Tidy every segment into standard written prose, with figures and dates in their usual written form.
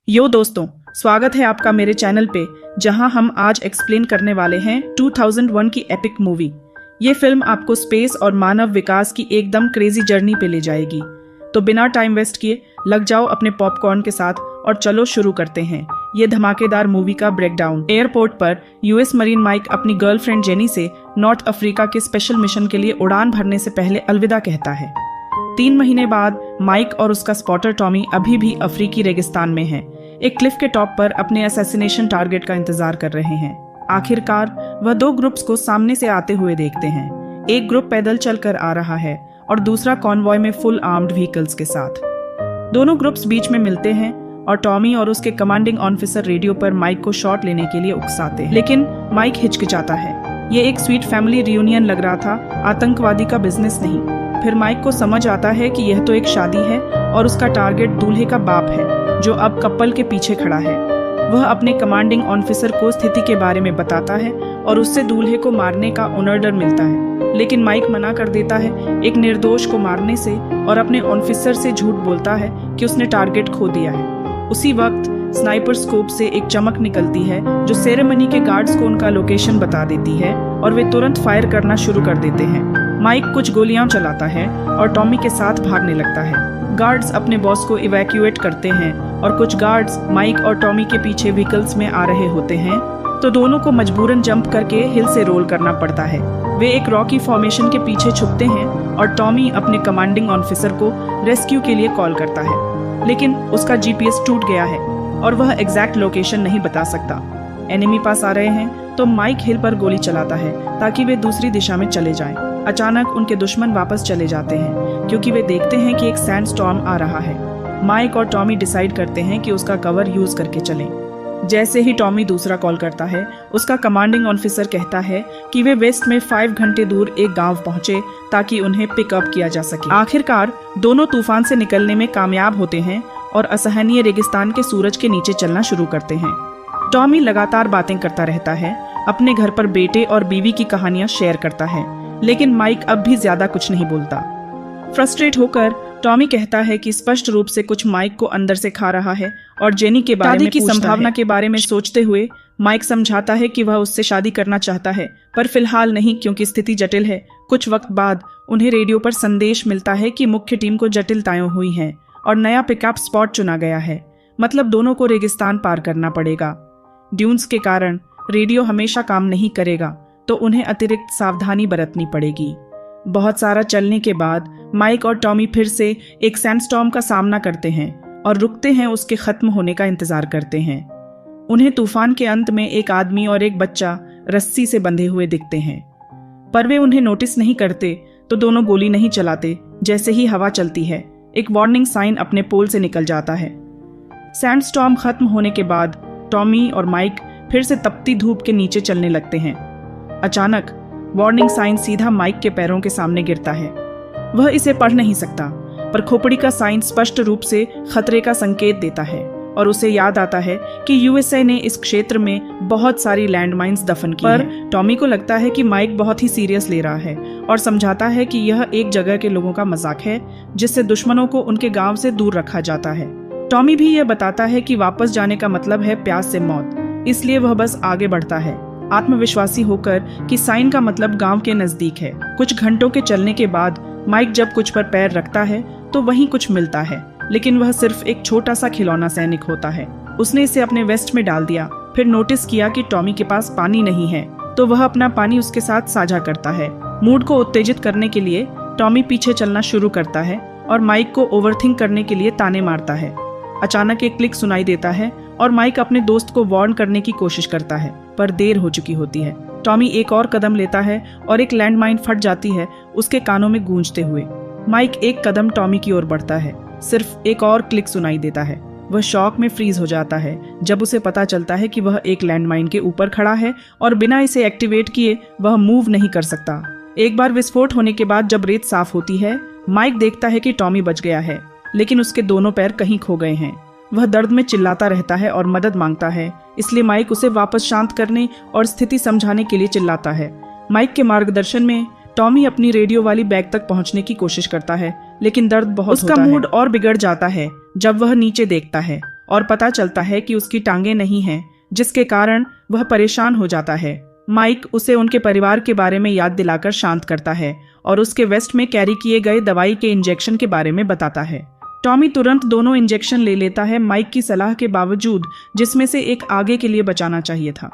यो दोस्तों, स्वागत है आपका मेरे चैनल पे, जहां हम आज एक्सप्लेन करने वाले हैं 2001 की एपिक मूवी। ये फिल्म आपको स्पेस और मानव विकास की एकदम क्रेजी जर्नी पे ले जाएगी। तो बिना टाइम वेस्ट किए लग जाओ अपने पॉपकॉर्न के साथ और चलो शुरू करते हैं ये धमाकेदार मूवी का ब्रेकडाउन। एयरपोर्ट पर यूएस मरीन माइक अपनी गर्लफ्रेंड जेनी से नॉर्थ अफ्रीका के स्पेशल मिशन के लिए उड़ान भरने से पहले अलविदा कहता है। 3 महीने बाद माइक और उसका स्पॉटर टॉमी अभी भी अफ्रीकी रेगिस्तान में हैं, एक क्लिफ के टॉप पर अपने असैसिनेशन टारगेट का इंतजार कर रहे हैं। आखिरकार वह 2 ग्रुप्स को सामने से आते हुए देखते हैं। एक ग्रुप पैदल चलकर आ रहा है और दूसरा कॉन्वॉय में फुल आर्म्ड व्हीकल्स के साथ। दोनों ग्रुप्स बीच में मिलते हैं और टॉमी और उसके कमांडिंग ऑफिसर रेडियो पर माइक को शॉट लेने के लिए उकसाते हैं, लेकिन माइक हिचकिचाता है। ये एक स्वीट फैमिली रियूनियन लग रहा था, आतंकवादी का बिजनेस नहीं। फिर माइक को समझ आता है कि यह तो एक शादी है और उसका टारगेट दूल्हे का बाप है, जो अब कपल के पीछे खड़ा है। वह अपने कमांडिंग ऑफिसर को स्थिति के बारे में बताता है और उससे दूल्हे को मारने का ऑर्डर मिलता है, लेकिन माइक मना कर देता है एक निर्दोष को मारने से और अपने ऑफिसर से झूठ बोलता है कि उसने टारगेट खो दिया है। उसी वक्त स्नाइपर स्कोप से एक चमक निकलती है जो सेरेमनी के गार्ड्स को उनका लोकेशन बता देती है और वे तुरंत फायर करना शुरू कर देते हैं। माइक कुछ गोलियां चलाता है और टॉमी के साथ भागने लगता है। गार्ड्स अपने बॉस को इवैक्यूएट करते हैं और कुछ गार्ड्स माइक और टॉमी के पीछे व्हीकल्स में आ रहे होते हैं, तो दोनों को मजबूरन जंप करके हिल से रोल करना पड़ता है। वे एक रॉकी फॉर्मेशन के पीछे छुपते हैं और टॉमी अपने कमांडिंग ऑफिसर को रेस्क्यू के लिए कॉल करता है, लेकिन उसका जीपीएस टूट गया है और वह एग्जैक्ट लोकेशन नहीं बता सकता। एनिमी पास आ रहे हैं तो माइक हिल पर गोली चलाता है ताकि वे दूसरी दिशा में चले जाएं। अचानक उनके दुश्मन वापस चले जाते हैं क्योंकि वे देखते हैं कि एक सैंड स्टॉर्म आ रहा है। माइक और टॉमी डिसाइड करते हैं कि उसका कवर यूज करके चलें। जैसे ही टॉमी दूसरा कॉल करता है, उसका कमांडिंग ऑफिसर कहता है कि वे वेस्ट में 5 घंटे दूर एक गांव पहुंचे ताकि उन्हें पिकअप किया जा सके। आखिरकार दोनों तूफान से निकलने में कामयाब होते हैं और असहनीय रेगिस्तान के सूरज के नीचे चलना शुरू करते हैं। टॉमी लगातार बातें करता रहता है, अपने घर पर बेटे और बीवी की कहानियां शेयर करता है, लेकिन माइक अब भी ज्यादा कुछ नहीं बोलता। फ्रस्ट्रेट होकर टॉमी कहता है कि स्पष्ट रूप से कुछ माइक को अंदर से खा रहा है और जेनी के बारे में पूछता है। संभावना के बारे में सोचते हुए माइक समझाता है कि वह उससे शादी करना चाहता है, पर फिलहाल नहीं क्योंकि स्थिति जटिल है। कुछ वक्त बाद उन्हें रेडियो पर संदेश मिलता है कि मुख्य टीम को जटिलताएं हुई हैं और नया पिकअप स्पॉट चुना गया है, मतलब दोनों को रेगिस्तान पार करना पड़ेगा। ड्यून्स के कारण रेडियो हमेशा काम नहीं करेगा, तो उन्हें अतिरिक्त सावधानी बरतनी पड़ेगी। बहुत सारा चलने के बाद माइक और टॉमी फिर से एक सैंडस्टॉर्म का सामना करते हैं और रुकते हैं, उसके खत्म होने का इंतजार करते हैं। उन्हें तूफान के अंत में एक आदमी और एक बच्चा रस्सी से बंधे हुए दिखते हैं, पर वे उन्हें नोटिस नहीं करते, तो दोनों गोली नहीं चलाते। जैसे ही हवा चलती है, एक वार्निंग साइन अपने पोल से निकल जाता है। सैंडस्टॉर्म खत्म होने के बाद टॉमी और माइक फिर से तपती धूप के नीचे चलने लगते हैं। अचानक वार्निंग साइन सीधा माइक के पैरों के सामने गिरता है। वह इसे पढ़ नहीं सकता, पर खोपड़ी का साइन स्पष्ट रूप से खतरे का संकेत देता है और उसे याद आता है कि यूएसए ने इस क्षेत्र में बहुत सारी लैंडमाइंस दफन की हैं। टॉमी को लगता है कि माइक बहुत ही सीरियस ले रहा है और समझाता है कि यह एक जगह के लोगों का मजाक है, जिससे दुश्मनों को उनके गांव से दूर रखा जाता है। टॉमी भी यह बताता है कि वापस जाने का मतलब है प्यास से मौत, इसलिए वह बस आगे बढ़ता है, आत्मविश्वासी होकर कि साइन का मतलब गांव के नजदीक है। कुछ घंटों के चलने के बाद माइक जब कुछ पर पैर रखता है तो वहीं कुछ मिलता है, लेकिन वह सिर्फ एक छोटा सा खिलौना सैनिक होता है। उसने इसे अपने वेस्ट में डाल दिया, फिर नोटिस किया कि टॉमी के पास पानी नहीं है, तो वह अपना पानी उसके साथ साझा करता है। मूड को उत्तेजित करने के लिए टॉमी पीछे चलना शुरू करता है और माइक को ओवरथिंक करने के लिए ताने मारता है। अचानक एक क्लिक सुनाई देता है और माइक अपने दोस्त को वार्न करने की कोशिश करता है, पर देर हो चुकी होती है। टॉमी एक और कदम लेता है और एक लैंडमाइन फट जाती है उसके कानों में गूंजते हुए। माइक एक कदम टॉमी की ओर बढ़ता है, सिर्फ एक और क्लिक सुनाई देता है। वह शॉक में फ्रीज हो जाता है जब उसे पता चलता है कि वह एक लैंडमाइन के ऊपर खड़ा है और बिना इसे एक्टिवेट किए वह मूव नहीं कर सकता। एक बार विस्फोट होने के बाद जब रेत साफ होती है, माइक देखता है कि टॉमी बच गया है, लेकिन उसके दोनों पैर कहीं खो गए हैं। वह दर्द में चिल्लाता रहता है और मदद मांगता है, इसलिए माइक उसे वापस शांत करने और स्थिति समझाने के लिए चिल्लाता है। माइक के मार्गदर्शन में टॉमी अपनी रेडियो वाली बैग तक पहुंचने की कोशिश करता है, लेकिन दर्द बहुत होता है। उसका मूड और बिगड़ जाता है जब वह नीचे देखता है और पता चलता है कि उसकी टांगें नहीं हैं, जिसके कारण वह परेशान हो जाता है। माइक उसे उनके परिवार के बारे में याद दिलाकर शांत करता है और उसके वेस्ट में कैरी किए गए दवाई के इंजेक्शन के बारे में बताता है। टॉमी तुरंत दोनों इंजेक्शन ले लेता है, माइक की सलाह के बावजूद, जिसमें से एक आगे के लिए बचाना चाहिए था।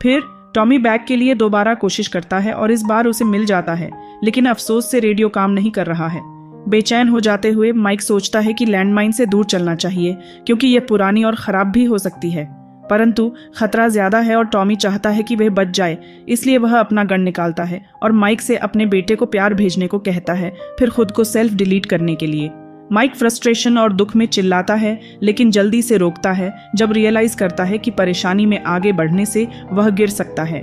फिर टॉमी बैग के लिए दोबारा कोशिश करता है और इस बार उसे मिल जाता है, लेकिन अफसोस से रेडियो काम नहीं कर रहा है। बेचैन हो जाते हुए माइक सोचता है कि लैंडमाइन से दूर चलना चाहिए, क्योंकि यह पुरानी और खराब भी हो सकती है। परंतु खतरा ज्यादा है और टॉमी चाहता है कि वह बच जाए, इसलिए वह अपना गन निकालता है और माइक से अपने बेटे को प्यार भेजने को कहता है, फिर खुद को सेल्फ डिलीट करने के लिए। माइक फ्रस्ट्रेशन और दुख में चिल्लाता है, लेकिन जल्दी से रोकता है जब रियलाइज करता है कि परेशानी में आगे बढ़ने से वह गिर सकता है।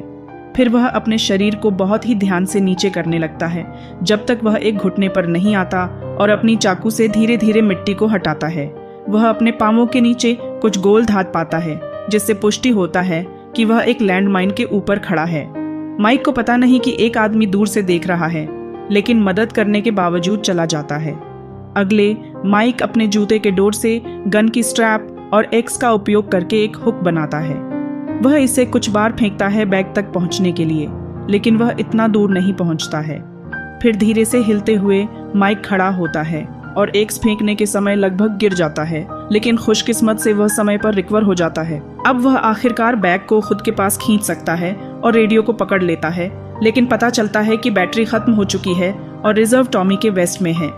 फिर वह अपने शरीर को बहुत ही ध्यान से नीचे करने लगता है, जब तक वह एक घुटने पर नहीं आता और अपनी चाकू से धीरे धीरे मिट्टी को हटाता है। वह अपने पांवों के नीचे कुछ गोल धात पाता है, जिससे पुष्टि होता है कि वह एक लैंडमाइन के ऊपर खड़ा है। माइक को पता नहीं कि एक आदमी दूर से देख रहा है, लेकिन मदद करने के बावजूद चला जाता है। अगले, माइक अपने जूते के डोर से गन की स्ट्रैप और एक्स का उपयोग करके एक हुक बनाता है। वह इसे कुछ बार फेंकता है बैग तक पहुंचने के लिए, लेकिन वह इतना दूर नहीं पहुंचता है। फिर धीरे से हिलते हुए माइक खड़ा होता है और एक्स फेंकने के समय लगभग गिर जाता है, लेकिन खुशकिस्मत से वह समय पर रिकवर हो जाता है। अब वह आखिरकार बैग को खुद के पास खींच सकता है और रेडियो को पकड़ लेता है, लेकिन पता चलता है कि बैटरी खत्म हो चुकी है और रिजर्व टॉमी के वेस्ट में है।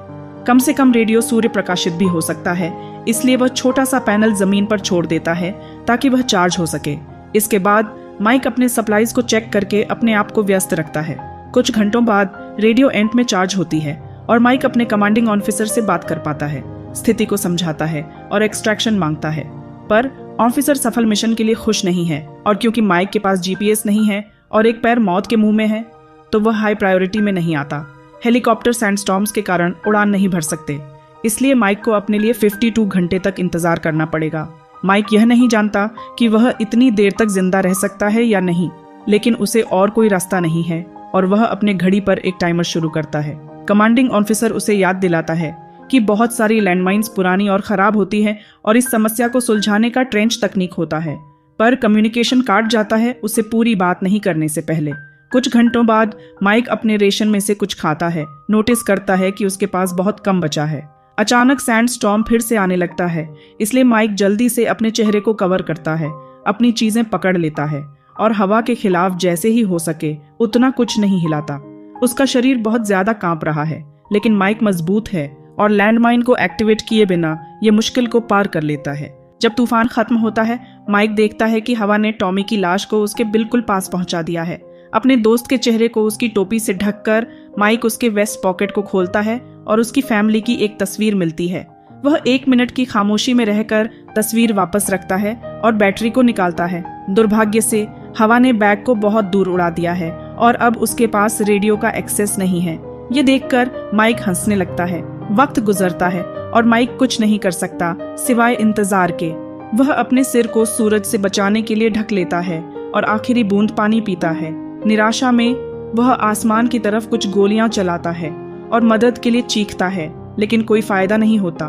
कम से कम रेडियो सूर्य प्रकाशित भी हो सकता है, इसलिए वह छोटा सा पैनल जमीन पर छोड़ देता है ताकि वह चार्ज हो सके। इसके बाद माइक अपने सप्लाईज को चेक करके अपने आप को व्यस्त रखता है। कुछ घंटों बाद रेडियो एंड में चार्ज होती है और माइक अपने कमांडिंग ऑफिसर से बात कर पाता है, स्थिति को समझाता है और एक्सट्रैक्शन मांगता है। पर ऑफिसर सफल मिशन के लिए खुश नहीं है, और क्योंकि माइक के पास जीपीएस नहीं है और एक पैर मौत के मुंह में है, तो वह हाई प्रायोरिटी में नहीं आता। हेलीकॉप्टर सैंडस्टॉर्म्स के कारण उड़ान नहीं भर सकते, इसलिए माइक को अपने लिए 52 घंटे तक इंतजार करना पड़ेगा। माइक यह नहीं जानता कि वह इतनी देर तक जिंदा रह सकता है या नहीं, लेकिन उसे और कोई रास्ता नहीं है और वह अपने घड़ी पर एक टाइमर शुरू करता है। कमांडिंग ऑफिसर उसे याद दिलाता है कि बहुत सारी लैंडमाइंस पुरानी और खराब होती है और इस समस्या को सुलझाने का ट्रेंच तकनीक होता है, पर कम्युनिकेशन काट जाता है उसे पूरी बात नहीं करने से पहले। कुछ घंटों बाद माइक अपने रेशन में से कुछ खाता है, नोटिस करता है कि उसके पास बहुत कम बचा है। अचानक सैंड स्टॉर्म फिर से आने लगता है, इसलिए माइक जल्दी से अपने चेहरे को कवर करता है, अपनी चीजें पकड़ लेता है और हवा के खिलाफ जैसे ही हो सके उतना कुछ नहीं हिलाता। उसका शरीर बहुत ज्यादा कांप रहा है, लेकिन माइक मजबूत है और लैंडमाइन को एक्टिवेट किए बिना यह मुश्किल को पार कर लेता है। जब तूफान खत्म होता है, माइक देखता है कि हवा ने टॉमी की लाश को उसके बिल्कुल पास पहुंचा दिया है। अपने दोस्त के चेहरे को उसकी टोपी से ढककर माइक उसके वेस्ट पॉकेट को खोलता है और उसकी फैमिली की एक तस्वीर मिलती है। वह 1 मिनट की खामोशी में रहकर तस्वीर वापस रखता है और बैटरी को निकालता है। दुर्भाग्य से हवा ने बैग को बहुत दूर उड़ा दिया है और अब उसके पास रेडियो का एक्सेस नहीं है। ये देखकर माइक हंसने लगता है। वक्त गुजरता है और माइक कुछ नहीं कर सकता सिवाय इंतजार के। वह अपने सिर को सूरज से बचाने के लिए ढक लेता है और आखिरी बूंद पानी पीता है। निराशा में वह आसमान की तरफ कुछ गोलियां चलाता है और मदद के लिए चीखता है, लेकिन कोई फायदा नहीं होता।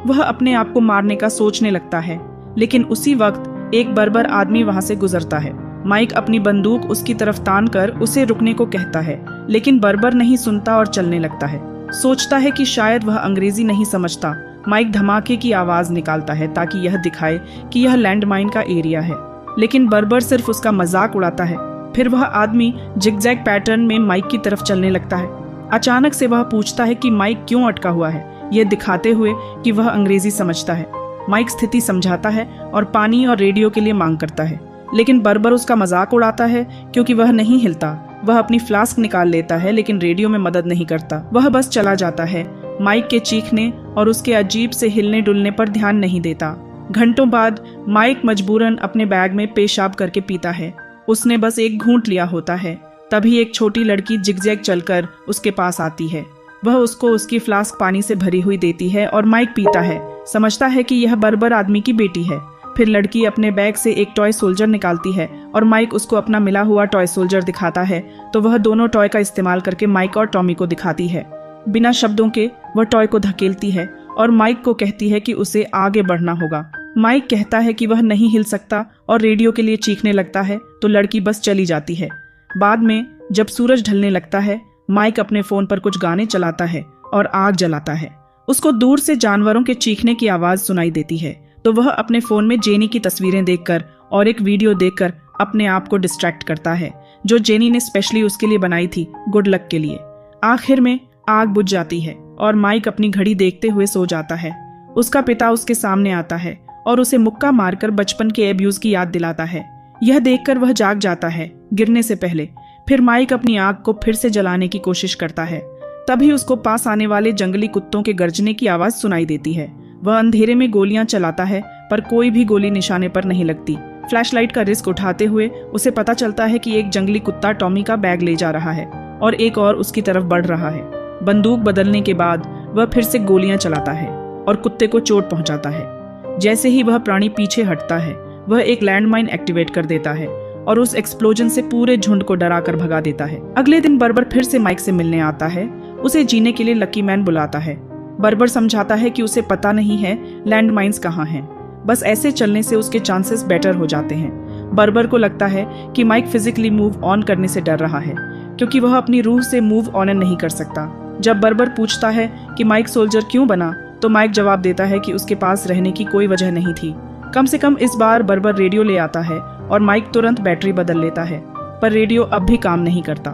वह अपने आप को मारने का सोचने लगता है, लेकिन उसी वक्त एक बर्बर आदमी वहां से गुजरता है। माइक अपनी बंदूक उसकी तरफ तान कर उसे रुकने को कहता है, लेकिन बर्बर नहीं सुनता और चलने लगता है। सोचता है कि शायद वह अंग्रेजी नहीं समझता। माइक धमाके की आवाज निकालता है ताकि यह दिखाए कि यह लैंडमाइन का एरिया है, लेकिन बर्बर सिर्फ उसका मजाक उड़ाता है। फिर वह आदमी जिगजैग पैटर्न में माइक की तरफ चलने लगता है। अचानक से वह पूछता है कि माइक क्यों अटका हुआ है, यह दिखाते हुए कि वह अंग्रेजी समझता है। माइक स्थिति समझाता है और पानी और रेडियो के लिए मांग करता है, लेकिन बर्बर उसका मजाक उड़ाता है क्योंकि वह नहीं हिलता। वह अपनी फ्लास्क निकाल लेता है, लेकिन रेडियो में मदद नहीं करता। वह बस चला जाता है, माइक के चीखने और उसके अजीब से हिलने डुलने पर ध्यान नहीं देता। घंटों बाद माइक मजबूरन अपने बैग में पेशाब करके पीता है। उसने बस एक घूंट लिया होता है, तभी एक छोटी लड़की जिगजैग चलकर उसके पास आती है। वह उसको उसकी फ्लास्क पानी से भरी हुई देती है और माइक पीता है, समझता है कि यह बर्बर आदमी की बेटी है। फिर लड़की अपने बैग से एक टॉय सोल्जर निकालती है और माइक उसको अपना मिला हुआ टॉय सोल्जर दिखाता है, तो वह दोनों टॉय का इस्तेमाल करके माइक और टॉमी को दिखाती है। बिना शब्दों के वह टॉय को धकेलती है और माइक को कहती है कि उसे आगे बढ़ना होगा। माइक कहता है कि वह नहीं हिल सकता और रेडियो के लिए चीखने लगता है तो लड़की बस चली जाती है। बाद में जब सूरज ढलने लगता है, माइक अपने फोन पर कुछ गाने चलाता है और आग जलाता है। उसको दूर से जानवरों के चीखने की आवाज सुनाई देती है तो वह अपने फोन में जेनी की तस्वीरें देखकर और एक वीडियो देखकर अपने आप को डिस्ट्रैक्ट करता है जो जेनी ने स्पेशली उसके लिए बनाई थी गुड लक के लिए। आखिर में आग बुझ जाती है और माइक अपनी घड़ी देखते हुए सो जाता है। उसका पिता उसके सामने आता है और उसे मुक्का मारकर बचपन के एब्यूज की याद दिलाता है। यह देखकर वह जाग जाता है गिरने से पहले। फिर माइक अपनी आग को फिर से जलाने की कोशिश करता है। तभी उसको पास आने वाले जंगली कुत्तों के गर्जने की आवाज सुनाई देती है। वह अंधेरे में गोलियां चलाता है पर कोई भी गोली निशाने पर नहीं लगती। फ्लैशलाइट का रिस्क उठाते हुए उसे पता चलता है कि एक जंगली कुत्ता टॉमी का बैग ले जा रहा है और एक और उसकी तरफ बढ़ रहा है। बंदूक बदलने के बाद वह फिर से गोलियां चलाता है और कुत्ते को चोट पहुंचाता है। जैसे ही वह प्राणी पीछे हटता है, वह एक लैंडमाइन एक्टिवेट कर देता है और उस एक्सप्लोजन से पूरे झुंड को डराकर भगा देता है। अगले दिन बर्बर फिर से माइक से मिलने आता है। उसे जीने के लिए लकी मैन बुलाता है। बर्बर समझाता है कि उसे पता नहीं है लैंडमाइंस कहाँ हैं, बस ऐसे चलने से उसके चांसेस बेटर हो जाते हैं। बर्बर को लगता है कि माइक फिजिकली मूव ऑन करने से डर रहा है क्योंकि वह अपनी रूह से मूव ऑन नहीं कर सकता। जब बर्बर पूछता है कि माइक सोल्जर क्यों बना, तो माइक जवाब देता है कि उसके पास रहने की कोई वजह नहीं थी। कम से कम इस बार बर्बर रेडियो ले आता है और माइक तुरंत बैटरी बदल लेता है, पर रेडियो अब भी काम नहीं करता।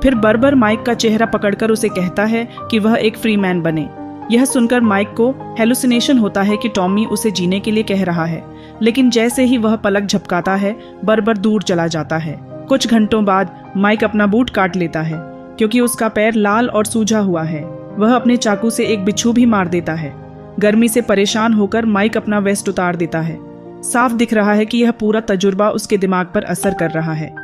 फिर बर्बर माइक का चेहरा पकड़कर उसे कहता है कि वह एक फ्री मैन बने। यह सुनकर माइक को हेलुसिनेशन होता है कि टॉमी उसे जीने के लिए कह रहा है, लेकिन जैसे ही वह पलक झपकाता है, बर्बर दूर चला जाता है। कुछ घंटों बाद माइक अपना बूट काट लेता है क्योंकि उसका पैर लाल और सूजा हुआ है। वह अपने चाकू से एक बिच्छू भी मार देता है। गर्मी से परेशान होकर माइक अपना वेस्ट उतार देता है। साफ दिख रहा है कि यह पूरा तजुर्बा उसके दिमाग पर असर कर रहा है।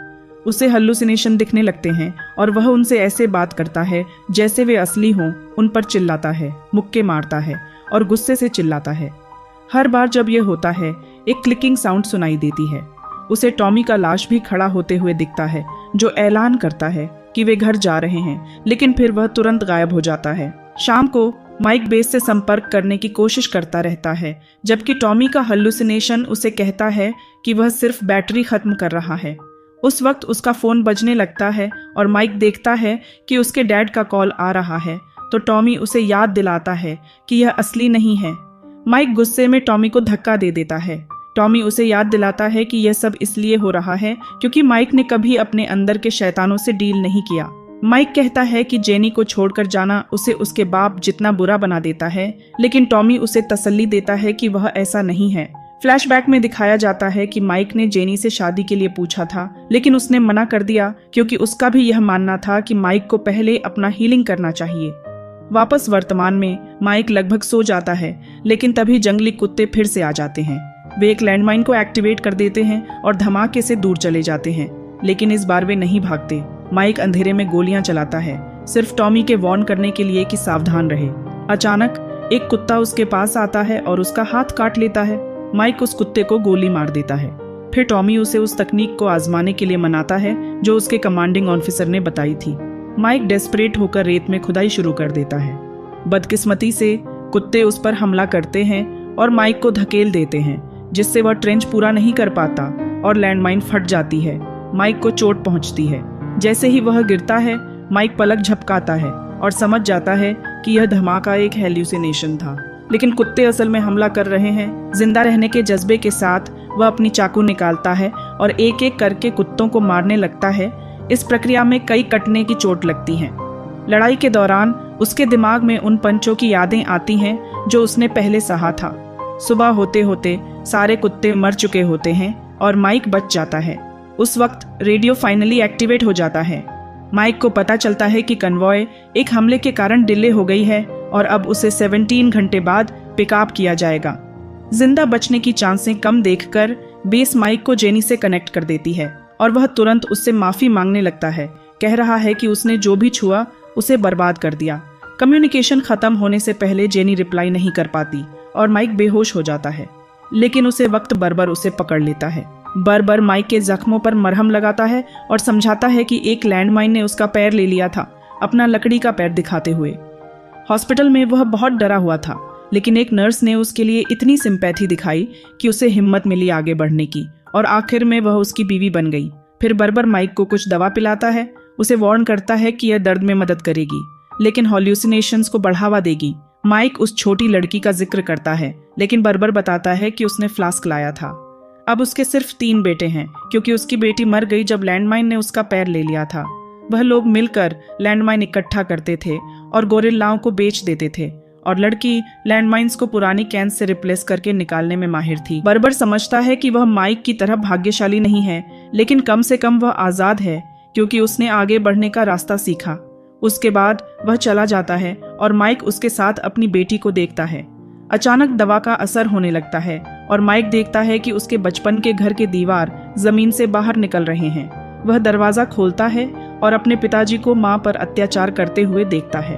उसे हल्लुसिनेशन दिखने लगते हैं और वह उनसे ऐसे बात करता है जैसे वे असली हों। उन पर चिल्लाता है, मुक्के मारता है और गुस्से से चिल्लाता है। हर बार जब यह होता है, एक क्लिकिंग साउंड सुनाई देती है। उसे टॉमी का लाश भी खड़ा होते हुए दिखता है जो ऐलान करता है कि वे घर जा रहे हैं, लेकिन फिर वह तुरंत गायब हो जाता है। शाम को माइक बेस से संपर्क करने की कोशिश करता रहता है, जबकि टॉमी का हल्लुसिनेशन उसे कहता है कि वह सिर्फ बैटरी खत्म कर रहा है। उस वक्त उसका फोन बजने लगता है और माइक देखता है कि उसके डैड का कॉल आ रहा है, तो टॉमी उसे याद दिलाता है कि यह असली नहीं है। माइक गुस्से में टॉमी को धक्का दे देता है। टॉमी उसे याद दिलाता है कि यह सब इसलिए हो रहा है क्योंकि माइक ने कभी अपने अंदर के शैतानों से डील नहीं किया। माइक कहता है कि जेनी को छोड़कर जाना उसे उसके बाप जितना बुरा बना देता है, लेकिन टॉमी उसे तसल्ली देता है कि वह ऐसा नहीं है। फ्लैशबैक में दिखाया जाता है कि माइक ने जेनी से शादी के लिए पूछा था, लेकिन उसने मना कर दिया क्योंकि उसका भी यह मानना था कि माइक को पहले अपना हीलिंग करना चाहिए। वापस वर्तमान में माइक लगभग सो जाता है, लेकिन तभी जंगली कुत्ते फिर से आ जाते हैं। वे एक लैंडमाइन को एक्टिवेट कर देते हैं और धमाके से दूर चले जाते हैं, लेकिन इस बार वे नहीं भागते। माइक अंधेरे में गोलियां चलाता है, सिर्फ टॉमी के वार्न करने के लिए कि सावधान रहे। अचानक एक कुत्ता उसके पास आता है और उसका हाथ काट लेता है। माइक उस कुत्ते को गोली मार देता है। फिर टॉमी उसे उस तकनीक को आजमाने के लिए मनाता है जो उसके कमांडिंग ऑफिसर ने बताई थी। माइक डेस्परेट होकर रेत में खुदाई शुरू कर देता है। बदकिस्मती से कुत्ते उस पर हमला करते हैं और माइक को धकेल देते हैं, जिससे वह ट्रेंच पूरा नहीं कर पाता और लैंडमाइन फट जाती है। माइक को चोट पहुंचती है। जैसे ही वह गिरता है, माइक पलक झपकाता है और समझ जाता है कि यह धमाका एक हेल्यूसिनेशन था, लेकिन कुत्ते असल में हमला कर रहे हैं। जिंदा रहने के जज्बे के साथ वह अपनी चाकू निकालता है और एक एक करके कुत्तों को मारने लगता है। इस प्रक्रिया में कई कटने की चोट लगती हैं। लड़ाई के दौरान उसके दिमाग में उन पंचों की यादें आती हैं जो उसने पहले सहा था। सुबह होते होते सारे कुत्ते मर चुके होते हैं और माइक बच जाता है। उस वक्त रेडियो फाइनली एक्टिवेट हो जाता है। माइक को पता चलता है कि कन्वॉय एक हमले के कारण डिले हो गई है और अब उसे 17 घंटे बाद पिकअप किया जाएगा। जिंदा बचने की चांसें कम देखकर बेस माइक को जेनी से कनेक्ट कर देती है और वह तुरंत उससे माफी मांगने लगता है। कह रहा है कि उसने जो भी छुआ उसे बर्बाद कर दिया। कम्युनिकेशन खत्म होने से पहले जेनी रिप्लाई नहीं कर पाती और माइक बेहोश हो जाता है, लेकिन उसे वक्त बर्बर उसे पकड़ लेता है। बर्बर माइक के जख्मों पर मरहम लगाता है और समझाता है कि एक लैंडमाइन ने उसका पैर ले लिया था, अपना लकड़ी का पैर दिखाते हुए। हॉस्पिटल में वह बहुत डरा हुआ था, लेकिन एक नर्स ने उसके लिए इतनी सिंपैथी दिखाई कि उसे हिम्मत मिली आगे बढ़ने की और आखिर में वह उसकी बीवी बन गई। फिर बर्बर माइक को कुछ दवा पिलाता है, उसे वार्न करता है कि यह दर्द में मदद करेगी लेकिन हॉल्यूसिनेशंस को बढ़ावा देगी। माइक उस छोटी लड़की का जिक्र करता है लेकिन बर्बर बताता है कि उसने फ्लास्क लाया था। अब उसके सिर्फ 3 बेटे हैं क्योंकि उसकी बेटी मर गई जब लैंडमाइन ने उसका पैर ले लिया था। वह लोग मिलकर लैंडमाइन इकट्ठा करते थे और गोरिल्लाओं को बेच देते थे और लड़की लैंडमाइंस को पुरानी कैंस से रिप्लेस करके निकालने में माहिर थी। बर्बर समझता है कि वह माइक की तरह भाग्यशाली नहीं है लेकिन कम से कम वह आज़ाद है क्योंकि उसने आगे बढ़ने का रास्ता सीखा। उसके बाद वह चला जाता है और माइक उसके साथ अपनी बेटी को देखता है। अचानक दवा का असर होने लगता है और माइक देखता है कि उसके बचपन के घर के दीवार जमीन से बाहर निकल रहे हैं। वह दरवाजा खोलता है और अपने पिताजी को मां पर अत्याचार करते हुए देखता है।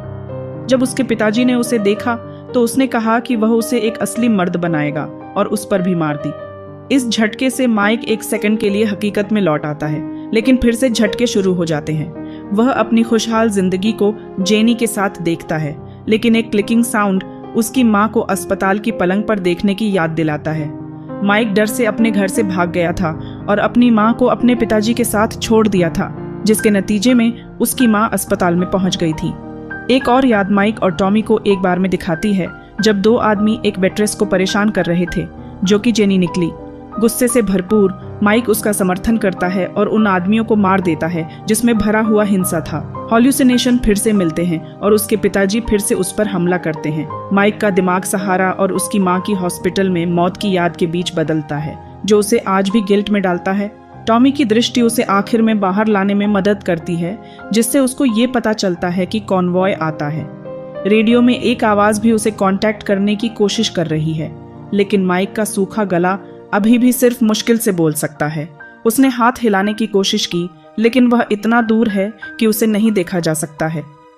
जब उसके पिताजी ने उसे देखा तो उसने कहा कि वह उसे एक असली मर्द बनाएगा और उस पर भी मार दी। इस झटके से माइक एक सेकंड के लिए हकीकत में लौट आता है लेकिन फिर से झटके शुरू हो जाते हैं। वह अपनी खुशहाल जिंदगी को जेनी के साथ देखता है लेकिन एक क्लिकिंग साउंड उसकी मां को अस्पताल की पलंग पर देखने की याद दिलाता है। माइक डर से अपने घर से भाग गया था और अपनी मां को अपने पिताजी के साथ छोड़ दिया था जिसके नतीजे में उसकी मां अस्पताल में पहुंच गई थी। एक और याद माइक और टॉमी को एक बार में दिखाती है जब 2 आदमी एक वेट्रेस को परेशान कर रहे थे जो कि जेनी निकली। गुस्से से भरपूर माइक उसका समर्थन करता है और उन आदमियों को मार देता है जिसमें भरा हुआ हिंसा था। हॉल्यूसिनेशन फिर से मिलते हैं और उसके पिताजी फिर से उस पर हमला करते हैं। माइक का दिमाग सहारा और उसकी मां की हॉस्पिटल में मौत की याद के बीच बदलता है जो उसे आज भी गिल्ट में डालता है। टॉमी की दृष्टि उसे आखिर में बाहर लाने में मदद करती है जिससे उसको ये पता चलता है कि कॉन्वॉय आता है। रेडियो में एक आवाज भी उसे कांटेक्ट करने की कोशिश कर रही है लेकिन माइक का सूखा गला अभी भी सिर्फ मुश्किल से बोल सकता है। उसने हाथ हिलाने की कोशिश की लेकिन वह इतना दूर है कि उसे नहीं देखा जा सकता है।